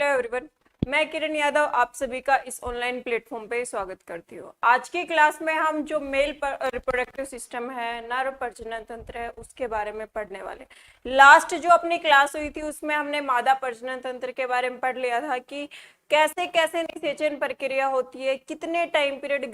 Hello everyone, मैं किरण यादव आप सभी का इस ऑनलाइन प्लेटफॉर्म पे स्वागत करती हूँ। आज की क्लास में हम जो मेल रिप्रोडक्टिव सिस्टम है, नर प्रजनन तंत्र है, उसके बारे में पढ़ने वाले। लास्ट जो अपनी क्लास हुई थी उसमें हमने मादा प्रजनन तंत्र के बारे में पढ़ लिया था कि कैसे कैसे निषेचन प्रक्रिया होती है, कितने टाइम पीरियड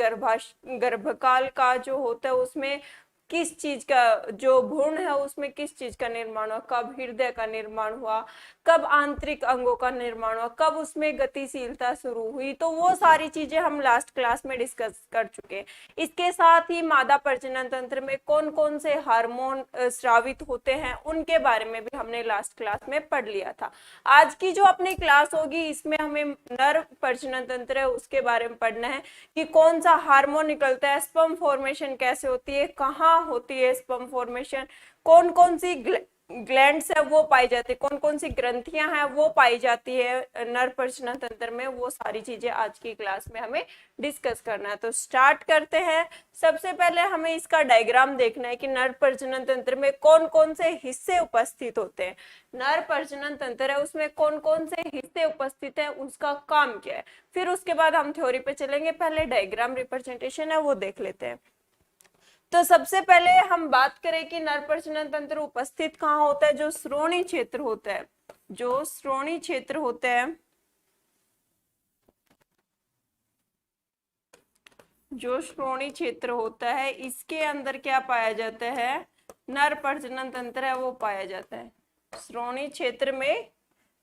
गर्भकाल का जो होता है उसमें किस चीज का जो भ्रूण है उसमें किस चीज का निर्माण हुआ, कब हृदय का निर्माण हुआ, कब आंतरिक अंगों का निर्माण हुआ, कब उसमें गतिशीलता शुरू हुई। तो वो सारी चीजें हम लास्ट क्लास में डिस्कस कर चुके हैं। इसके साथ ही मादा प्रजनन तंत्र में कौन कौन से हार्मोन स्रावित होते हैं उनके बारे में भी हमने लास्ट क्लास में पढ़ लिया था। आज की जो अपनी क्लास होगी इसमें हमें नर प्रजनन तंत्र है उसके बारे में पढ़ना है कि कौन सा हार्मोन निकलता है, स्पर्म फॉर्मेशन कैसे होती है, कहाँ होती है स्पर्म फॉर्मेशन, कौन कौन सी ग्लैंड्स है वो पाई जाती है, कौन कौन सी ग्रंथियां हैं वो पाई जाती है नर प्रजनन तंत्र में। वो सारी चीजें आज की क्लास में हमें डिस्कस करना है। तो स्टार्ट करते हैं। सबसे पहले हमें इसका डायग्राम देखना है कि नर प्रजनन तंत्र में कौन कौन से हिस्से उपस्थित होते हैं। नर प्रजनन तंत्र है उसमें कौन कौन से हिस्से उपस्थित है, उसका काम क्या है, फिर उसके बाद हम थ्योरी पे चलेंगे। पहले डायग्राम रिप्रेजेंटेशन है वो देख लेते हैं। तो सबसे पहले हम बात करें कि नर प्रजनन तंत्र उपस्थित कहाँ होता है। जो श्रोणि क्षेत्र होता है, जो श्रोणि क्षेत्र होता है, जो श्रोणि क्षेत्र होता है इसके अंदर क्या पाया जाता है, नर प्रजनन तंत्र है वो पाया जाता है। श्रोणि क्षेत्र में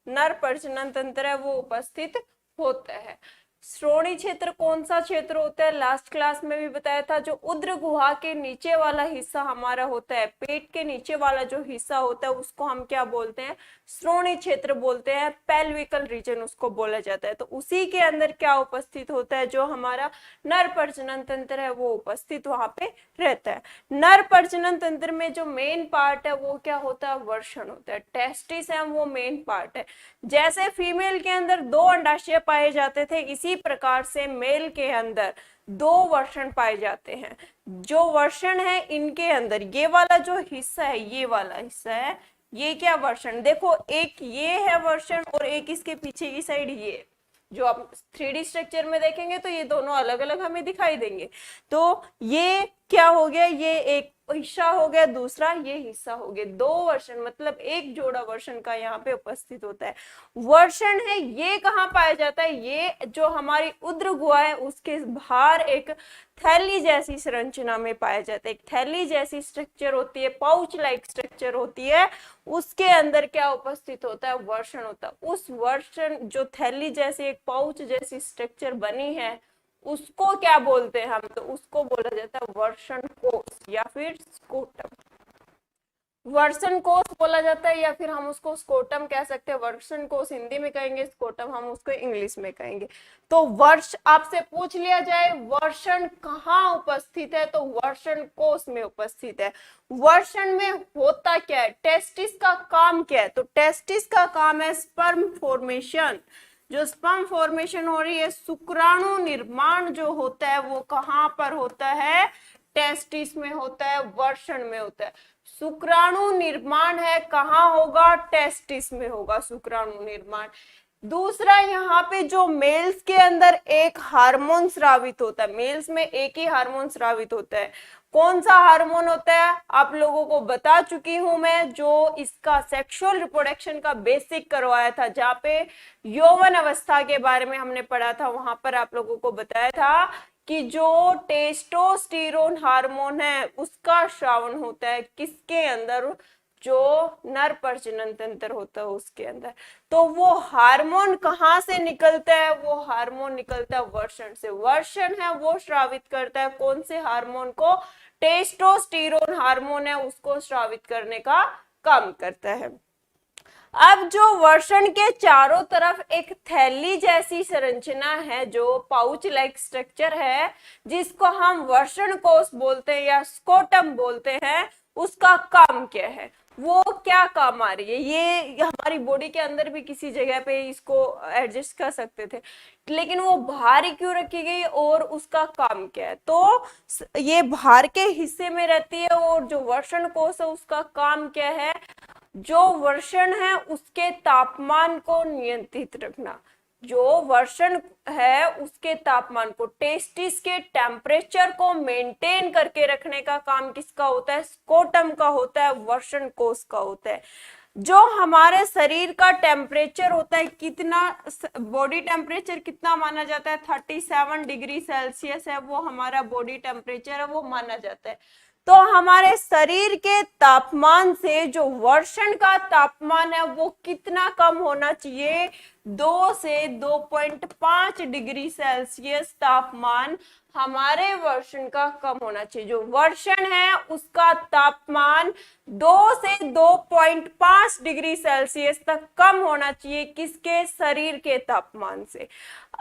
नर प्रजनन तंत्र है वो उपस्थित होता है। श्रोणि क्षेत्र कौन सा क्षेत्र होता है, लास्ट क्लास में भी बताया था। जो उदर गुहा के नीचे वाला हिस्सा हमारा होता है, पेट के नीचे वाला जो हिस्सा होता है उसको हम क्या बोलते हैं, श्रोणि क्षेत्र बोलते हैं। पेल्विकल रीजन उसको बोला जाता है। तो उसी के अंदर क्या उपस्थित होता है, जो हमारा नर प्रजनन तंत्र है वो उपस्थित वहां पे रहता है। नर प्रजनन तंत्र में जो मेन पार्ट है वो क्या होता है, वर्षण होता है। टेस्टिस है वो मेन पार्ट है। जैसे फीमेल के अंदर 2 अंडाशय पाए जाते थे, इसी प्रकार से मेल के अंदर 2 वर्षण पाए जाते हैं। जो वर्षण है इनके अंदर ये वाला जो हिस्सा है, ये वाला हिस्सा है, ये क्या वर्षण, देखो एक ये है वर्षण और एक इसके पीछे की साइड ये। जो आप 3D स्ट्रक्चर में देखेंगे तो ये दोनों अलग अलग हमें दिखाई देंगे। तो ये क्या हो गया, ये एक हिस्सा हो गया, दूसरा ये हिस्सा हो गया। 2 वर्षण मतलब एक जोड़ा वर्षण का यहाँ पे उपस्थित होता है। वर्षण है ये कहाँ पाया जाता है, ये जो हमारी उदर गुहा है उसके बाहर एक थैली जैसी संरचना में पाया जाता है। एक थैली जैसी स्ट्रक्चर होती है, पाउच लाइक स्ट्रक्चर होती है, उसके अंदर क्या उपस्थित होता है, वर्षण होता है। उस वर्षण जो थैली जैसी एक पाउच जैसी स्ट्रक्चर बनी है उसको क्या बोलते हैं हम, तो उसको बोला जाता है वर्षण कोश या फिर स्कोटम। वर्षण कोश बोला जाता है या फिर हम उसको स्कोटम कह सकते हैं। वर्षण कोश हिंदी में कहेंगे, स्कोटम हम उसको इंग्लिश में कहेंगे। तो वर्ष आपसे पूछ लिया जाए वर्षण कहाँ उपस्थित है, तो वर्षण कोश में उपस्थित है। वर्षण में होता क्या है, टेस्टिस का काम क्या है, तो टेस्टिस का काम है स्पर्म फॉर्मेशन। जो स्पर्म फॉर्मेशन हो रही है, शुक्राणु निर्माण जो होता है वो कहाँ पर होता है, टेस्टिस में होता है, वर्षण में होता है। शुक्राणु निर्माण है कहाँ होगा, टेस्टिस में होगा शुक्राणु निर्माण। दूसरा यहाँ पे जो मेल्स के अंदर एक हार्मोन स्रावित होता है, मेल्स में एक ही हार्मोन स्रावित होता है। कौन सा हार्मोन होता है आप लोगों को बता चुकी हूं मैं, जो इसका सेक्सुअल रिप्रोडक्शन का बेसिक करवाया था, जहाँ पे यौवन अवस्था के बारे में हमने पढ़ा था। वहां पर आप लोगों को बताया था कि जो टेस्टोस्टेरोन हार्मोन है उसका श्रावण होता है किसके अंदर, जो नर प्रजनन तंत्र होता है उसके अंदर। तो वो हार्मोन कहाँ से निकलता है, वो हार्मोन निकलता है वर्षण से। वर्षण है वो श्रावित करता है कौन से हार्मोन को, टेस्टोस्टेरोन हार्मोन है उसको श्रावित करने का काम करता है। अब जो वर्षण के चारों तरफ एक थैली जैसी संरचना है, जो पाउच लाइक स्ट्रक्चर है, जिसको हम वर्षण कोश बोलते हैं या स्कोटम बोलते हैं, उसका काम क्या है, वो क्या काम आ रही है। ये हमारी बॉडी के अंदर भी किसी जगह पे इसको एडजस्ट कर सकते थे, लेकिन वो बाहर ही क्यों रखी गई और उसका काम क्या है, तो ये बाहर के हिस्से में रहती है। और जो वर्षण कोश है उसका काम क्या है, जो वर्षण है उसके तापमान को नियंत्रित रखना, जो वर्षण है उसके तापमान को, टेस्टिस के टेम्परेचर को मेंटेन करके रखने का काम किसका होता है? स्कोटम का होता है, वर्षण कोश का होता है। जो हमारे शरीर का टेम्परेचर होता है, कितना बॉडी टेम्परेचर कितना माना जाता है? 37 डिग्री सेल्सियस है वो हमारा बॉडी टेम्परेचर है, वो माना जाता है। तो हमारे शरीर के तापमान से जो वर्षण का तापमान है वो कितना कम होना चाहिए? 2 से 2.5 डिग्री सेल्सियस तापमान हमारे वर्षण का कम होना चाहिए। जो वर्षण है उसका तापमान 2 से 2.5 डिग्री सेल्सियस तक कम होना चाहिए, किसके? शरीर के तापमान से।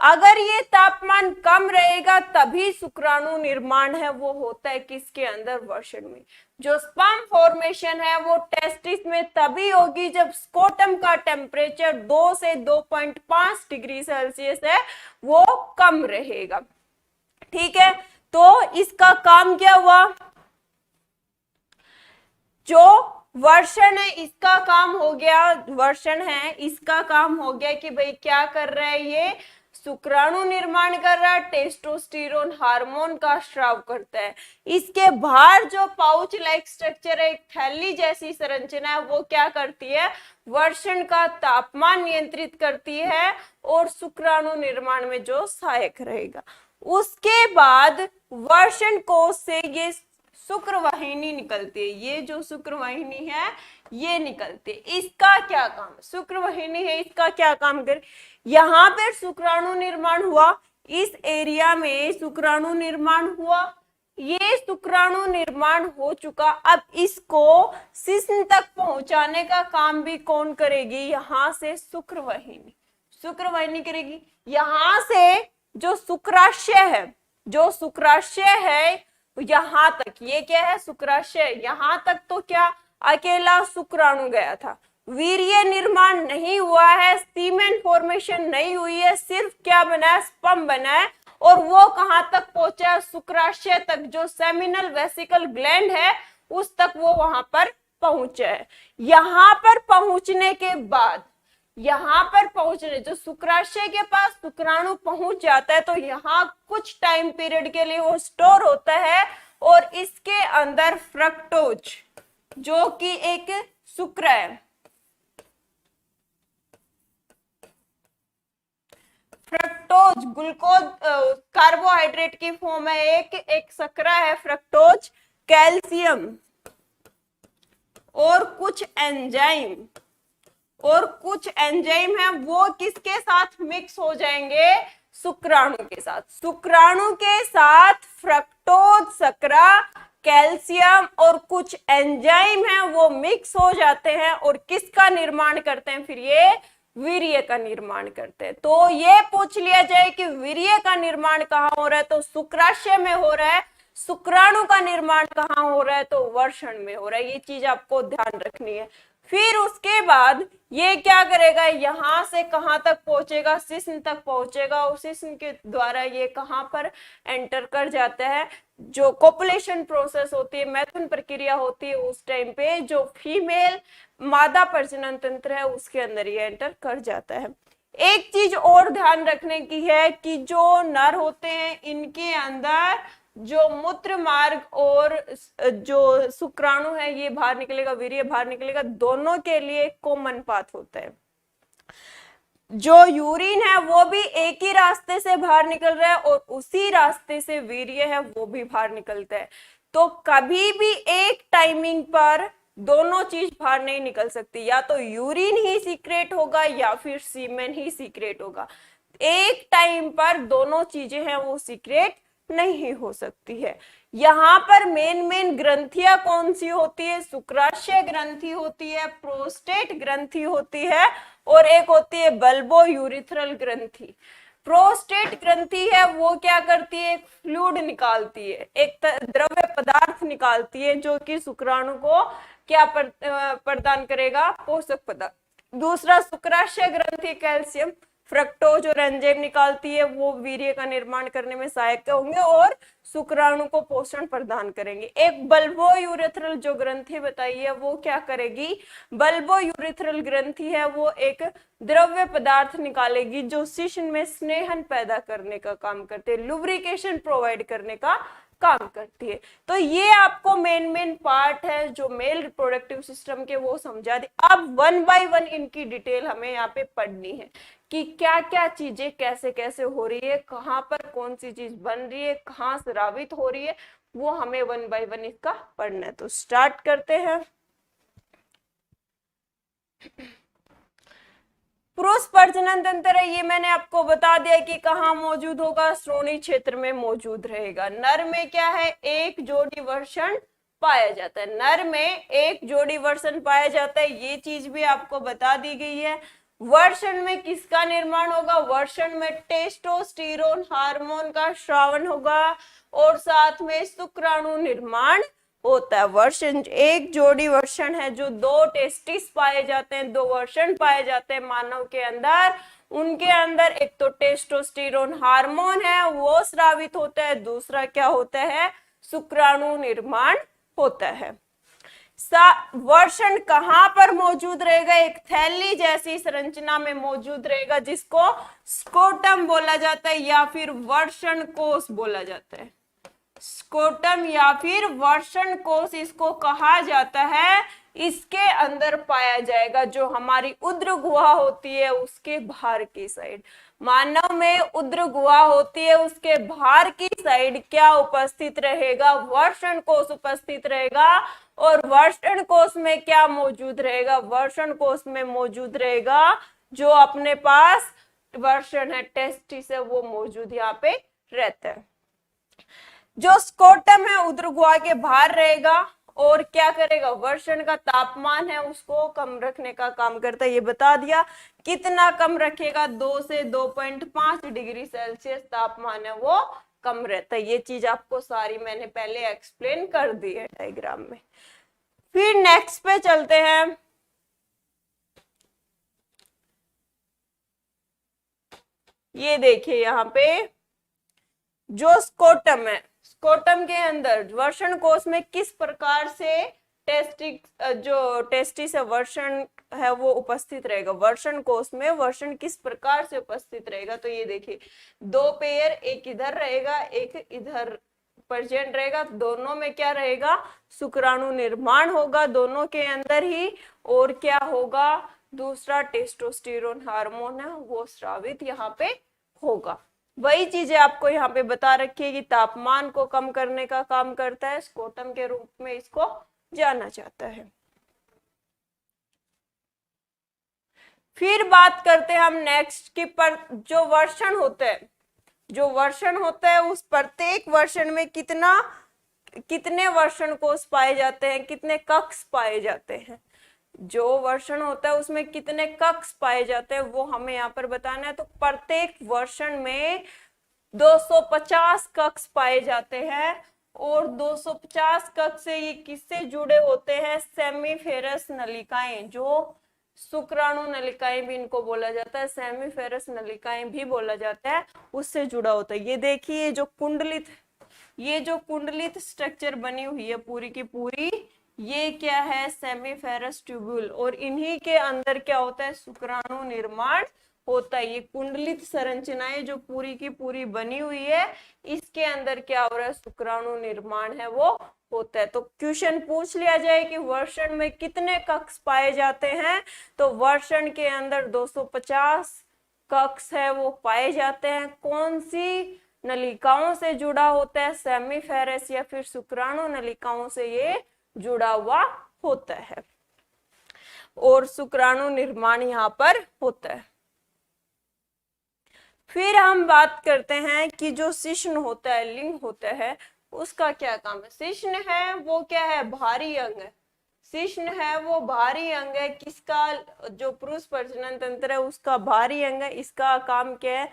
अगर ये तापमान कम रहेगा तभी शुक्राणु निर्माण है वो होता है किसके अंदर? वर्षण में। जो स्पर्म फॉर्मेशन है वो टेस्टिस में तभी होगी जब स्कोटम का टेम्परेचर 2 से 2.5 डिग्री सेल्सियस है वो कम रहेगा। ठीक है, तो इसका काम क्या हुआ? जो वर्षण है इसका काम हो गया, वर्षण है इसका काम हो गया कि भाई क्या कर रहा है? ये शुक्राणु निर्माण कर रहा है, टेस्टोस्टेरोन हार्मोन का स्राव करता है। इसके बाहर जो पाउच लाइक स्ट्रक्चर है, एक थैली जैसी संरचना है, वो क्या करती है? वर्षण का तापमान नियंत्रित करती है और शुक्राणु निर्माण में जो सहायक रहेगा। उसके बाद वर्षण कोश से ये शुक्रवाहिनी निकलती है, ये जो शुक्रवाहिनी है ये निकलती है। इसका क्या काम? शुक्रवाहिनी है, इसका क्या काम कर? यहाँ पे शुक्राणु निर्माण हुआ, इस एरिया में शुक्राणु निर्माण हुआ, ये शुक्राणु निर्माण हो चुका। अब इसको शिश्न तक पहुंचाने का काम भी कौन करेगी? यहाँ से शुक्रवाहिनी, शुक्रवाहिनी करेगी। यहाँ से जो शुक्राशय है, जो शुक्राशय है यहां तक, ये क्या है? शुक्राशय। यहां तक तो क्या अकेला शुक्राणु गया था, वीर्य निर्माण नहीं हुआ है, सीमेन फॉर्मेशन नहीं हुई है, सिर्फ क्या बना है? स्पर्म बना है। और वो कहां तक पहुंचा? शुक्राशय तक। जो सेमिनल वेसिकल ग्लैंड है उस तक वो वहां पर पहुंचा है। यहां पर पहुंचने के बाद, यहाँ पर पहुंचने, जो शुक्राशय के पास शुक्राणु पहुंच जाता है तो यहाँ कुछ टाइम पीरियड के लिए वो स्टोर होता है और इसके अंदर फ्रक्टोज, जो कि एक शुक्र है, फ्रक्टोज ग्लूकोज कार्बोहाइड्रेट की फॉर्म है, एक शर्करा है फ्रक्टोज, कैल्शियम और कुछ एंजाइम, और कुछ एंजाइम है वो किसके साथ मिक्स हो जाएंगे? शुक्राणु के साथ। शुक्राणु के साथ फ्रक्टोज, शर्करा, कैल्शियम और कुछ एंजाइम है वो मिक्स हो जाते हैं और किसका निर्माण करते हैं? फिर ये वीर्य का निर्माण करते हैं। तो ये पूछ लिया जाए कि वीर्य का निर्माण कहाँ हो रहा है, तो शुक्राशय में हो रहा है। शुक्राणु का निर्माण कहाँ हो रहा है? तो वर्षण में हो रहा है। ये चीज आपको ध्यान रखनी है। फिर उसके बाद ये क्या करेगा? यहां से कहां तक पहुंचेगा? शिश्न तक पहुंचेगा और शिश्न के द्वारा ये कहां पर एंटर कर जाता है? जो कोपुलेशन प्रोसेस होती है, मैथुन प्रक्रिया होती है, उस टाइम पे जो फीमेल मादा प्रजनन तंत्र है उसके अंदर ये एंटर कर जाता है। एक चीज और ध्यान रखने की है कि जो नर होते हैं इनके अंदर जो मूत्र मार्ग और जो शुक्राणु है ये बाहर निकलेगा, वीर्य बाहर निकलेगा, दोनों के लिए कॉमन पाथ होता है। जो यूरिन है वो भी एक ही रास्ते से बाहर निकल रहा है और उसी रास्ते से वीर्य है वो भी बाहर निकलता है। तो कभी भी एक टाइमिंग पर दोनों चीज बाहर नहीं निकल सकती, या तो यूरिन ही सीक्रेट होगा या फिर सीमेन ही सीक्रेट होगा। एक टाइम पर दोनों चीजें हैं वो सीक्रेट नहीं हो सकती है। यहाँ पर मेन ग्रंथियां कौन सी होती है? शुक्राशय ग्रंथि होती है, प्रोस्टेट ग्रंथि होती है और एक होती है बल्बो यूरिथ्रल ग्रंथि। प्रोस्टेट ग्रंथि है वो क्या करती है? एक फ्लूइड निकालती है, एक द्रव्य पदार्थ निकालती है जो कि शुक्राणु को क्या प्रदान करेगा? पोषक पदार्थ। दूसरा शुक्राशय ग्रंथि कैल्शियम, फ्रक्टोज और एंजाइम निकालती है, वो वीर्य का निर्माण करने में सहायक होंगे और शुक्राणु को पोषण प्रदान करेंगे। एक बल्बो यूरेथ्रल जो ग्रंथि बताई है वो क्या करेगी, बल्बो यूरेथ्रल ग्रंथि है वो एक द्रव्य पदार्थ निकालेगी जो शिश्न में स्नेहन पैदा करने का काम करते हैं, लुब्रिकेशन प्रोवाइड करने का काम करती है। तो ये आपको मेन पार्ट है जो मेल रिप्रोडक्टिव सिस्टम के, वो समझा दी। अब 1 बाय 1 इनकी डिटेल हमें यहाँ पे पढ़नी है कि क्या क्या चीजें कैसे कैसे हो रही है, कहाँ पर कौन सी चीज बन रही है, कहाँ स्रावित हो रही है, वो हमें 1 बाय 1 इसका पढ़ना है। तो स्टार्ट करते हैं। पुरुष प्रजनन तंत्र है, ये मैंने आपको बता दिया कि कहाँ मौजूद होगा, श्रोणि क्षेत्र में मौजूद रहेगा। नर में क्या है, एक जोड़ी वर्षण पाया जाता है, नर में एक जोड़ी वर्षण पाया जाता है, ये चीज भी आपको बता दी गई है। वर्षण में किसका निर्माण होगा, वर्षण में टेस्टोस्टेरोन हार्मोन का श्रावण होगा और साथ में शुक्राणु निर्माण होता है। वर्षण, एक जोड़ी वर्षण है जो 2 टेस्टिस पाए जाते हैं, 2 वर्षण पाए जाते हैं मानव के अंदर। उनके अंदर एक तो टेस्टोस्टेरोन हार्मोन है वो स्रावित होता है, दूसरा क्या होता है, शुक्राणु निर्माण होता है। वर्षण कहां पर मौजूद रहेगा, एक थैली जैसी संरचना में मौजूद रहेगा जिसको स्कोटम बोला जाता है या फिर वर्षण कोष बोला जाता है। स्कोटम या फिर वर्षण कोष इसको कहा जाता है। इसके अंदर पाया जाएगा जो हमारी उदर गुहा होती है उसके बाहर की साइड, मानव में उदर गुहा होती है उसके बाहर की साइड क्या उपस्थित रहेगा, वर्षण कोष उपस्थित रहेगा। और वर्षण कोष में क्या मौजूद रहेगा, वर्षण कोष में मौजूद रहेगा जो अपने पास वर्षण है, टेस्टिस है, वो मौजूद यहाँ पे रहता है। जो स्कोटम है उदर गुहा के बाहर रहेगा और क्या करेगा, वर्षण का तापमान है उसको कम रखने का काम करता है। ये बता दिया कितना कम रखेगा, 2 से 2.5 डिग्री सेल्सियस तापमान है वो कम रहता है। ये चीज आपको सारी मैंने पहले एक्सप्लेन कर दी है डायग्राम में। फिर नेक्स्ट पे चलते हैं। ये देखिए यहाँ पे जो स्कोटम है, स्कोटम के अंदर वर्षण कोष में किस प्रकार से टेस्टिस वर्षण है वो उपस्थित रहेगा, वर्षण कोष में वर्षण किस प्रकार से उपस्थित रहेगा। तो ये देखिए 2 पेयर, एक इधर रहेगा एक इधर प्रेजेंट रहेगा, दोनों में क्या रहेगा, शुक्राणु निर्माण होगा दोनों के अंदर ही। और क्या होगा, दूसरा टेस्टोस्टेरोन हार्मोन है वो स्रावित यहाँ पे होगा। वही चीजें आपको यहाँ पे बता रखी है कि तापमान को कम करने का काम करता है, स्कोटम के रूप में इसको जाना जाता है। फिर बात करते हैं हम नेक्स्ट की पर जो वर्षण होता है, जो वर्षण होता है उस प्रत्येक वर्षण में कितने वर्षण कोष पाए जाते हैं, कितने कक्ष पाए जाते हैं। जो वर्षण होता है उसमें कितने कक्ष पाए जाते हैं वो हमें यहाँ पर बताना है। तो प्रत्येक वर्षण में 250 कक्ष पाए जाते हैं और 250 कक्ष से ये किससे जुड़े होते हैं, सेमीफेरस नलिकाएं, जो शुक्राणु नलिकाएं भी इनको बोला जाता है, सेमीफेरस नलिकाएं भी बोला जाता है, उससे जुड़ा होता है। ये देखिए जो कुंडलित स्ट्रक्चर बनी हुई है पूरी की पूरी, ये क्या है, सेमीफेरस ट्यूब्यूल, और इन्हीं के अंदर क्या होता है, शुक्राणु निर्माण होता है। ये कुंडलित संरचनाएं जो पूरी की पूरी बनी हुई है इसके अंदर क्या हो रहा है, शुक्राणु निर्माण है वो होता है। तो क्वेश्चन पूछ लिया जाए कि वर्षण में कितने कक्ष पाए जाते हैं, तो वर्षण के अंदर 250 कक्ष है वो पाए जाते हैं। कौन सी नलिकाओं से जुड़ा होता है, सेमीफेरस या फिर शुक्राणु नलिकाओं से ये जुड़ा हुआ होता है और शुक्राणु निर्माण यहाँ पर होता है। फिर हम बात करते हैं कि जो शिश्न होता है, लिंग होता है, उसका क्या काम है। शिश्न है वो क्या है, भारी अंग है। शिश्न है वो भारी अंग है किसका, जो पुरुष प्रजनन तंत्र है उसका भारी अंग है। इसका काम क्या है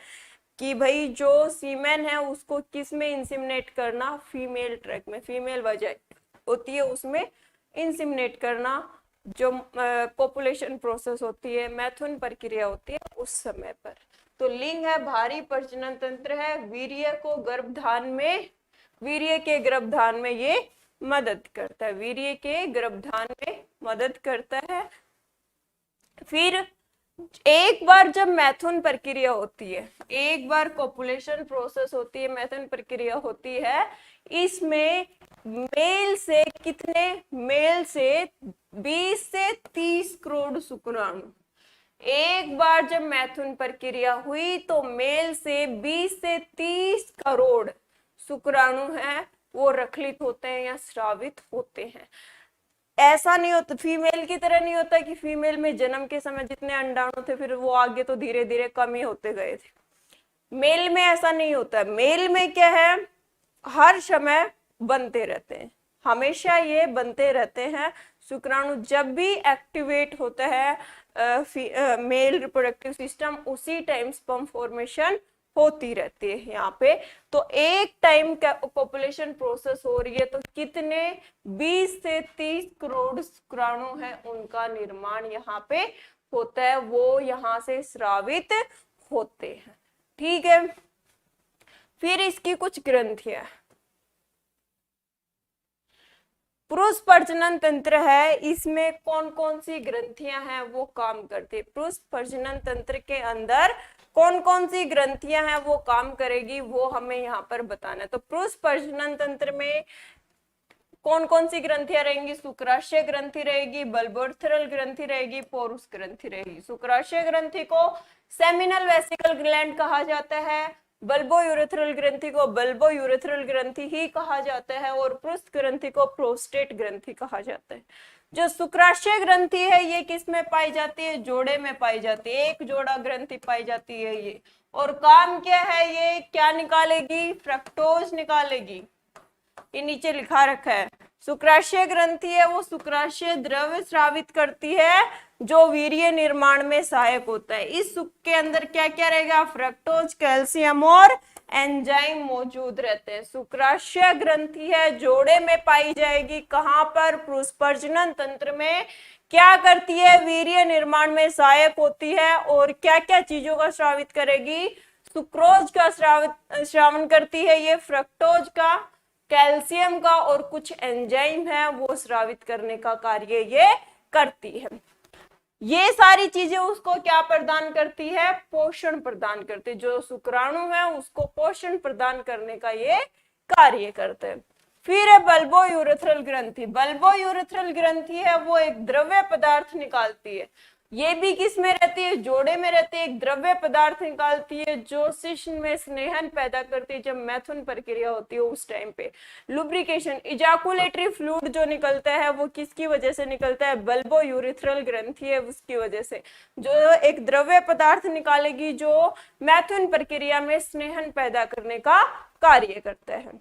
कि भाई जो सीमेन है उसको किस में इंसिमिनेट करना, फीमेल ट्रैक में, फीमेल वजह होती है उसमें इंसिमिनेट करना। जो कोपुलेशन प्रोसेस होती है, मैथुन प्रक्रिया होती है उस समय पर, तो लिंग है, भारी प्रजनन तंत्र है, वीर्य को गर्भधान में, वीर्य के गर्भधान में ये मदद करता है, वीर्य के गर्भधान में मदद करता है। फिर एक बार जब मैथुन प्रक्रिया होती है, एक बार कोपुलेशन प्रोसेस होती है, मैथुन प्रक्रिया होती है, इसमें मेल से कितने, मेल से 20 से 30 करोड़ शुक्राणु, एक बार जब मैथुन प्रक्रिया हुई तो मेल से 20 से 30 करोड़ शुक्राणु हैं वो रखलित होते हैं या स्रावित होते हैं। ऐसा नहीं होता, फीमेल की तरह नहीं होता कि फीमेल में जन्म के समय जितने अंडाणु थे फिर वो आगे तो धीरे धीरे कम ही होते गए थे। मेल में ऐसा नहीं होता। मेल में क्या है, हर समय बनते रहते हैं, हमेशा ये बनते रहते हैं। शुक्राणु जब भी एक्टिवेट होता है मेल रिप्रोडक्टिव सिस्टम, उसी टाइम स्पर्म फॉर्मेशन होती रहती है यहाँ पे। तो एक टाइम का पॉपुलेशन प्रोसेस हो रही है तो कितने 20 से 30 करोड़ शुक्राणु हैं उनका निर्माण यहाँ पे होता है, वो यहाँ से स्रावित होते हैं। ठीक है, फिर इसकी कुछ ग्रंथियां, पुरुष प्रजनन तंत्र है, इसमें कौन कौन सी ग्रंथियां हैं वो काम करती है। पुरुष प्रजनन तंत्र के अंदर कौन कौन सी ग्रंथियां हैं वो काम करेगी वो हमें यहाँ पर बताना है। तो पुरुष प्रजनन तंत्र में कौन कौन सी ग्रंथियां रहेंगी, शुक्राशय ग्रंथि रहेगी, बल्बोर्थरल ग्रंथि रहेगी, पोरुस ग्रंथि रहेगी। शुक्राशय ग्रंथि को सेमिनल वेसिकल ग्लैंड कहा जाता है, बल्बो यूरेथ्रल ग्रंथि को बल्बो यूरेथ्रल ग्रंथि ही कहा जाता है, और पृष्ठ ग्रंथि को प्रोस्टेट ग्रंथि कहा जाता है। जो शुक्राशय ग्रंथि है ये किस में पाई जाती है, जोड़े में पाई जाती है, एक जोड़ा ग्रंथि पाई जाती है ये। और काम क्या है, ये क्या निकालेगी, फ्रक्टोज निकालेगी। ये नीचे लिखा रखा है, शुक्राशय ग्रंथि है वो शुक्राशय द्रव्य स्रावित करती है जो वीर्य निर्माण में सहायक होता है। इस शुक्र के अंदर क्या क्या रहेगा, फ्रक्टोज, कैल्शियम और एंजाइम मौजूद रहते हैं। शुक्राशय ग्रंथि है, जोड़े में पाई जाएगी, कहां पर, पुरुष प्रजनन तंत्र में। क्या करती है, वीर्य निर्माण में सहायक होती है, और क्या क्या चीजों का स्रावित करेगी, सुक्रोज का श्रावण करती है ये, फ्रक्टोज का, कैल्शियम का, और कुछ एंजाइम है वो स्रावित करने का कार्य ये करती है। ये सारी चीजें उसको क्या प्रदान करती है, पोषण प्रदान करती है। जो शुक्राणु है उसको पोषण प्रदान करने का ये कार्य करते हैं। फिर है बल्बो यूरेथ्रल ग्रंथि। बल्बो यूरेथ्रल ग्रंथि है वो एक द्रव्य पदार्थ निकालती है। ये भी किस में रहती है, जोड़े में रहती है, एक द्रव्य पदार्थ निकालती है जो शिश्न में स्नेहन पैदा करती है। जब मैथुन प्रक्रिया होती है उस टाइम पे लुब्रिकेशन, इजाकुलेटरी फ्लूइड जो निकलता है वो किसकी वजह से निकलता है, बल्बो यूरेथ्रल ग्रंथि है उसकी वजह से, जो एक द्रव्य पदार्थ निकालेगी जो मैथुन प्रक्रिया में स्नेहन पैदा करने का कार्य करता है।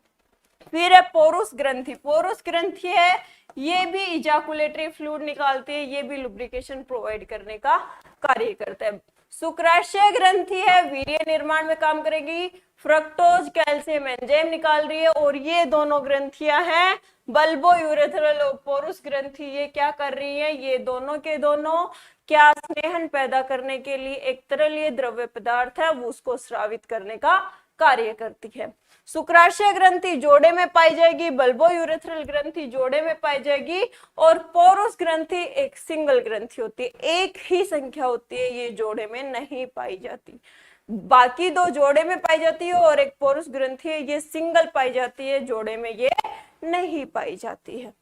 फिर है पोरुस ग्रंथि। पोरुस ग्रंथि है ये भी इजाकुलेटरी फ्लूइड निकालती है, ये भी लुब्रिकेशन प्रोवाइड करने का कार्य करता है। शुक्राशय ग्रंथि है, वीर्य निर्माण में काम करेगी, फ्रक्टोज, कैल्शियम, एंजाइम निकाल रही है, और ये दोनों ग्रंथियां हैं बल्बो यूरेथ्रल और पोरुस ग्रंथि, ये क्या कर रही है, ये दोनों के दोनों क्या स्नेहन पैदा करने के लिए एक तरलीय द्रव्य पदार्थ है वो उसको स्रावित करने का कार्य करती है। शुक्राशय ग्रंथि जोड़े में पाई जाएगी, बल्बो यूरेथ्रल ग्रंथि जोड़े में पाई जाएगी, और पोरुस ग्रंथि एक सिंगल ग्रंथि होती है, एक ही संख्या होती है, ये जोड़े में नहीं पाई जाती। बाकी दो जोड़े में पाई जाती है और एक पोरुस ग्रंथि है ये सिंगल पाई जाती है, जोड़े में ये नहीं पाई जाती है।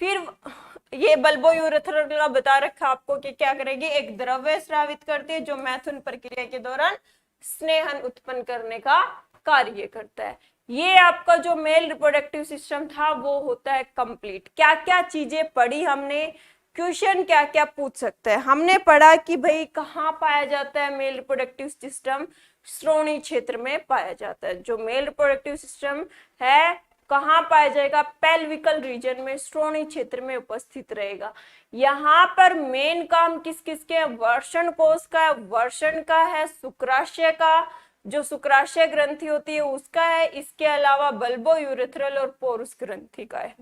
फिर ये बल्बो यूरेथ्रल का बता रखा आपको कि क्या करेगी, एक द्रव्य स्रावित करती है जो मैथुन प्रक्रिया के दौरान स्नेहन उत्पन्न करने का कार्य करता है। ये आपका जो मेल रिप्रोडक्टिव सिस्टम था वो होता है कंप्लीट। क्या क्या चीजें पढ़ी हमने, क्वेश्चन क्या क्या पूछ सकते हैं। हमने पढ़ा कि भाई कहाँ पाया जाता है मेल रिप्रोडक्टिव सिस्टम, श्रोणी क्षेत्र में पाया जाता है। जो मेल रिप्रोडक्टिव सिस्टम है कहाँ पाया जाएगा, पेल्विकल रीजन में, श्रोणी क्षेत्र में उपस्थित रहेगा। यहाँ पर मेन काम किस किस के, वर्षण कोश का है, वर्षण का है, शुक्राशय का जो शुक्राशय ग्रंथि होती है उसका है, इसके अलावा बल्बो यूरेथ्रल और पोरुस ग्रंथि का है।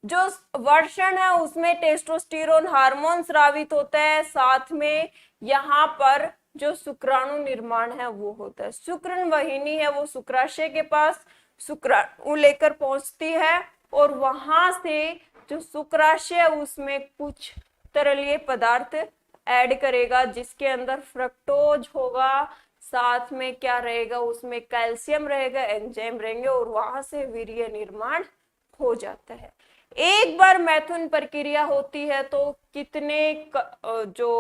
जो वर्षण है उसमें टेस्टोस्टेरोन हार्मोन स्रावित होता है, साथ में यहाँ पर जो शुक्राणु निर्माण है वो होता है। शुक्राणु वाहिनी है वो शुक्राशय के पास शुक्राणु लेकर पहुंचती है और वहां से जो शुक्राशय उसमें कुछ तरलीय पदार्थ ऐड करेगा, जिसके अंदर फ्रक्टोज होगा, साथ में क्या रहेगा उसमें कैल्शियम रहेगा, एंजाइम रहेंगे और वहां से वीर्य निर्माण हो जाता है। एक बार मैथुन प्रक्रिया होती है तो कितने जो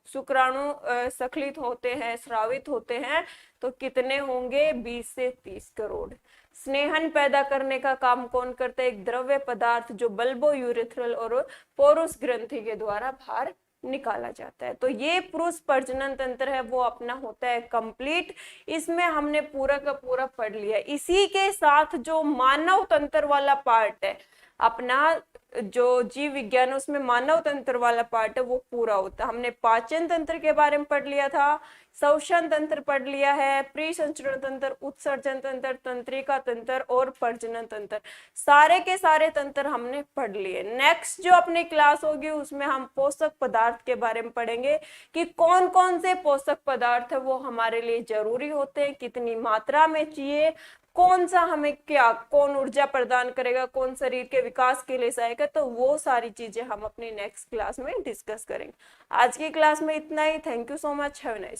शुक्राणु स्खलित होते हैं, स्रावित होते हैं, तो कितने होंगे? 20 से 30 करोड़। स्नेहन पैदा करने का काम कौन करता है? एक द्रव्य पदार्थ जो बल्बो यूरेथ्रल और पोरुस ग्रंथि के द्वारा बाहर निकाला जाता है। तो ये पुरुष प्रजनन तंत्र है वो अपना होता है कंप्लीट। इसमें हमने पूरा का पूरा पढ़ लिया। इसी के साथ जो मानव तंत्र वाला पार्ट है अपना, जो जीव विज्ञान उसमें मानव तंत्र वाला पार्ट है वो पूरा होता है। हमने पाचन तंत्र के बारे में पढ़ लिया था, श्वसन तंत्र पढ़ लिया है, प्रीसंचरण तंत्र, उत्सर्जन तंत्र, तंत्रिका तंत्र और प्रजनन तंत्र, सारे के सारे तंत्र हमने पढ़ लिए। नेक्स्ट जो अपनी क्लास होगी उसमें हम पोषक पदार्थ के बारे में पढ़ेंगे कि कौन कौन से पोषक पदार्थ है वो हमारे लिए जरूरी होते हैं, कितनी मात्रा में चाहिए, कौन सा हमें क्या, कौन ऊर्जा प्रदान करेगा, कौन शरीर के विकास के लिए सहायक है, तो वो सारी चीजें हम अपनी नेक्स्ट क्लास में डिस्कस करेंगे। आज की क्लास में इतना ही। Thank you so much. Have a nice